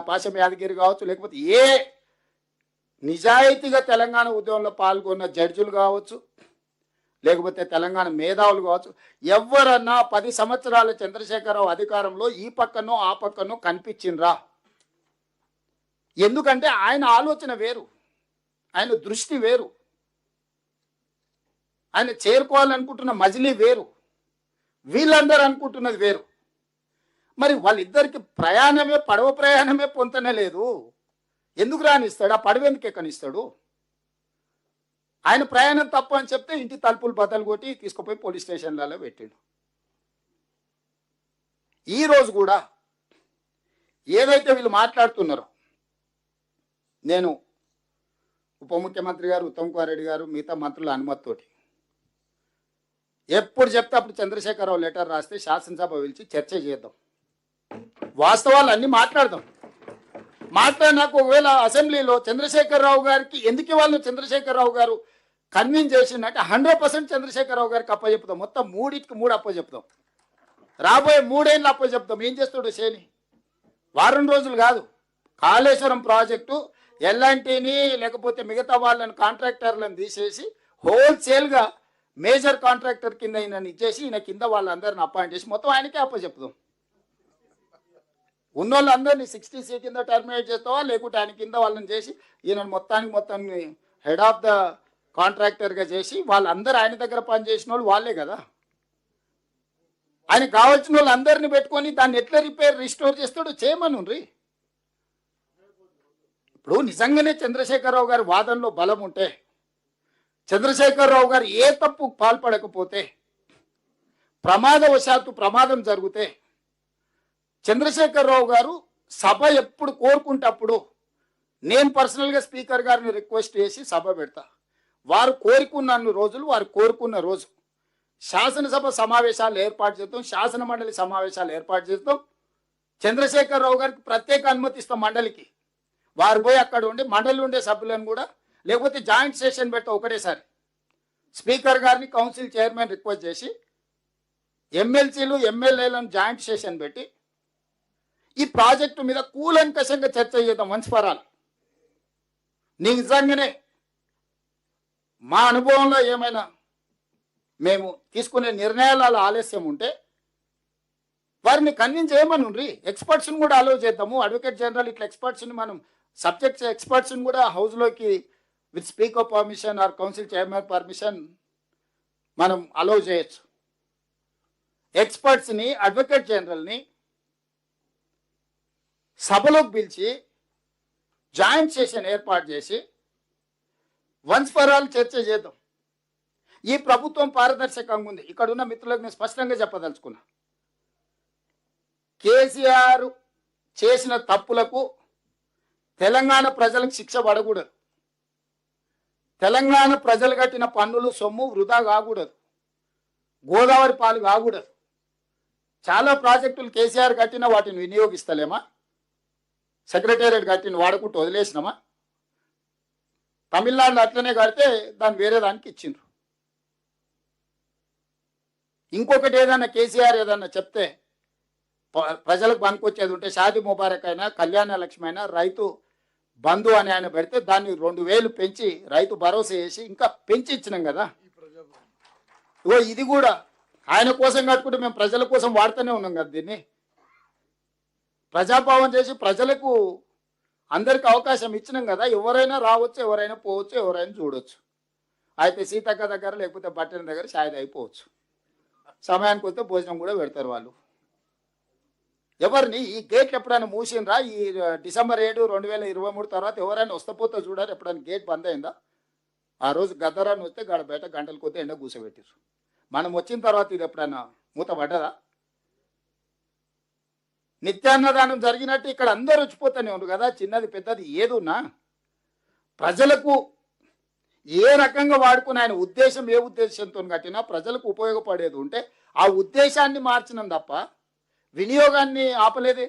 పాశం యాదగిరి కావచ్చు, లేకపోతే ఏ నిజాయితీగా తెలంగాణ ఉద్యమంలో పాల్గొన్న జడ్జిలు కావచ్చు, లేకపోతే తెలంగాణ మేధావులు కావచ్చు, ఎవరన్నా 10 సంవత్సరాల చంద్రశేఖరరావు అధికారంలో ఈ పక్కనో ఆ పక్కనో కనిపించిండ్రా? ఎందుకంటే ఆయన ఆలోచన వేరు, ఆయన దృష్టి వేరు, ఆయన చేరుకోవాలనుకుంటున్న మజిలీ వేరు, వీళ్ళందరూ అనుకుంటున్నది వేరు. మరి వాళ్ళిద్దరికి ప్రయాణమే, పడవ ప్రయాణమే పొంతనే లేదు. ఎందుకు రానిస్తాడు? ఆ పడవ ఎందుకు ఎక్కనిస్తాడు? ఆయన ప్రయాణం తప్పు అని చెప్తే ఇంటి తలుపులు బద్దలు కొట్టి తీసుకుపోయి పోలీస్ స్టేషన్లలో పెట్టిండు. ఈరోజు కూడా ఏదైతే వీళ్ళు మాట్లాడుతున్నారో, నేను ఉప ముఖ్యమంత్రి గారు ఉత్తమ్ కుమార్ రెడ్డి గారు మిగతా మంత్రుల అనుమతితోటి ఎప్పుడు చెప్తే అప్పుడు చంద్రశేఖరరావు లెటర్ రాస్తే శాసనసభ పిలిచి చర్చ చేద్దాం, వాస్తవాలు అన్నీ మాట్లాడదాం. మాట్లాడినాక ఒకవేళ అసెంబ్లీలో చంద్రశేఖరరావు గారికి ఎందుకు ఇవ్వాలని చంద్రశేఖరరావు గారు కన్విన్స్ చేసిందంటే 100% చంద్రశేఖరరావు గారికి అప్పచెప్తాం. మొత్తం 3 అప్పచెప్తాం. రాబోయే 3 ఏళ్ళు అప్పచెప్తాం. ఏం చేస్తాడు శని? వారం రోజులు కాదు, కాళేశ్వరం ప్రాజెక్టు ఎల్ఎన్టీని లేకపోతే మిగతా వాళ్ళని కాంట్రాక్టర్లను తీసేసి హోల్సేల్గా మేజర్ కాంట్రాక్టర్ కింద ఈయనని ఇచ్చేసి ఈయన కింద వాళ్ళందరిని అపాయింట్ చేసి మొత్తం ఆయనకే అప్పచెప్తాం. ఉన్నోళ్ళందరినీ 60C కింద టర్మినేట్ చేస్తావా, లేకుంటే ఆయన కింద వాళ్ళని చేసి ఈయన మొత్తాన్ని హెడ్ ఆఫ్ ద కాంట్రాక్టర్గా చేసి వాళ్ళందరూ ఆయన దగ్గర పనిచేసిన వాళ్ళు వాళ్ళే కదా. ఆయన కావాల్సిన వాళ్ళందరినీ పెట్టుకొని దాన్ని ఎట్లా రిస్టోర్ చేస్తాడో చేయమనుండ్రి. ఇప్పుడు నిజంగానే చంద్రశేఖరరావు గారి వాదనలో బలం ఉంటే, చంద్రశేఖరరావు గారు ఏ తప్పు పాల్పడకపోతే, ప్రమాదవశాత్తు ప్రమాదం జరిగితే చంద్రశేఖరరావు గారు సభ ఎప్పుడు కోరుకుంటే అప్పుడు నేను పర్సనల్గా స్పీకర్ గారిని రిక్వెస్ట్ చేసి సభ పెడతా. వారు కోరుకున్న రోజులు, వారు కోరుకున్న రోజు శాసనసభ సమావేశాలు ఏర్పాటు చేస్తాం, శాసన మండలి సమావేశాలు ఏర్పాటు చేస్తాం. చంద్రశేఖరరావు గారికి ప్రత్యేక అనుమతి ఇస్తాం మండలికి. వారు పోయి అక్కడ ఉండి మండలి ఉండే సభ్యులను కూడా, లేకపోతే జాయింట్ సెషన్ పెడతాం ఒకటేసారి. స్పీకర్ గారిని కౌన్సిల్ చైర్మన్ రిక్వెస్ట్ చేసి ఎమ్మెల్సీలు ఎమ్మెల్యేలను జాయింట్ సెషన్ పెట్టి ఈ ప్రాజెక్టు మీద కూలంకషంగా చర్చ చేద్దాం వన్స్ ఫర్ ఆల్. నిజంగానే మా అనుభవంలో ఏమైనా మేము తీసుకునే నిర్ణయాల ఆలస్యం ఉంటే వారిని కన్విన్స్ చేయమనుండ్రి. ఎక్స్పర్ట్స్ని కూడా అలౌ చేద్దాము. అడ్వకేట్ జనరల్ ఇట్లా ఎక్స్పర్ట్స్ని, మనం సబ్జెక్ట్స్ ఎక్స్పర్ట్స్ని కూడా హౌస్లోకి with speaker permission or council chairman permission మనం అలౌ చేయొచ్చు. ఎక్స్పర్ట్స్ని, అడ్వకేట్ జనరల్ని సభలోకి పిలిచి జాయింట్ సెషన్ ఏర్పాటు చేసి వన్స్ ఫర్ ఆల్ చర్చ చేద్దాం. ఈ ప్రభుత్వం పారదర్శకంగా ఉంది. ఇక్కడ ఉన్న మిత్రులకు నేను స్పష్టంగా చెప్పదలుచుకున్నా, కేసీఆర్ చేసిన తప్పులకు తెలంగాణ ప్రజలకు శిక్ష పడకూడదు. తెలంగాణ ప్రజలు కట్టిన పన్నులు సొమ్ము వృధా కాకూడదు, గోదావరి పాలు కాకూడదు. చాలా ప్రాజెక్టులు కేసీఆర్ కట్టిన వాటిని వినియోగిస్తలేమా? సెక్రటేరియట్ కట్టిన వాడుకుంటూ వదిలేసినామా? తమిళనాడులో అట్లనే కడితే దాన్ని వేరే దానికి ఇచ్చిండ్రు. ఇంకొకటి ఏదన్నా కేసీఆర్ ఏదన్నా చెప్తే ప్రజలకు పనికొచ్చేది ఉంటే షాదీ ముబారక్ అయినా, కళ్యాణ లక్ష్మి అయినా, రైతు బంధు అని ఆయన పెడితే దాన్ని 2000 పెంచి రైతు భరోసా చేసి ఇంకా పెంచి ఇచ్చినాం కదా. ఇది కూడా ఆయన కోసం కట్టుకుంటే మేము ప్రజల కోసం వాడుతూనే ఉన్నాం కదా. దీన్ని ప్రజాభావం చేసి ప్రజలకు అందరికి అవకాశం ఇచ్చినాం కదా. ఎవరైనా రావచ్చు, ఎవరైనా పోవచ్చు, ఎవరైనా చూడవచ్చు. అయితే సీతక్క దగ్గర లేకపోతే బట్టల దగ్గర షాయిది అయిపోవచ్చు. సమయానికి వస్తే భోజనం కూడా పెడతారు వాళ్ళు. ఎవరిని ఈ గేట్లు ఎప్పుడైనా మూసిండ్రా? ఈ డిసెంబర్ 7, 2023 తర్వాత ఎవరైనా వస్తపోతే చూడారు ఎప్పుడైనా గేట్ బంద్ అయిందా? ఆ రోజు గద్దరాన్ని వస్తే గడ బయట గంటల కొద్ది ఎండ కూర్చోబెట్టారు. మనం వచ్చిన తర్వాత ఇది ఎప్పుడైనా మూత పడ్డదా? నిత్యాన్నదానం జరిగినట్టు ఇక్కడ అందరూ వచ్చిపోతూనే ఉన్నారు కదా. చిన్నది పెద్దది ఏదున్నా ప్రజలకు ఏ రకంగా వాడుకుని ఆయన ఉద్దేశం ఏ ఉద్దేశంతో కట్టినా ప్రజలకు ఉపయోగపడేది ఉంటే ఆ ఉద్దేశాన్ని మార్చినాం తప్ప వినియోగాన్ని ఆపలేదే.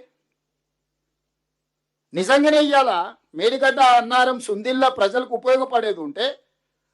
నిజంగానే ఇవాళ మేడిగడ్డ, అన్నారం, సుందిల్లా ప్రజలకు ఉపయోగపడేది ఉంటే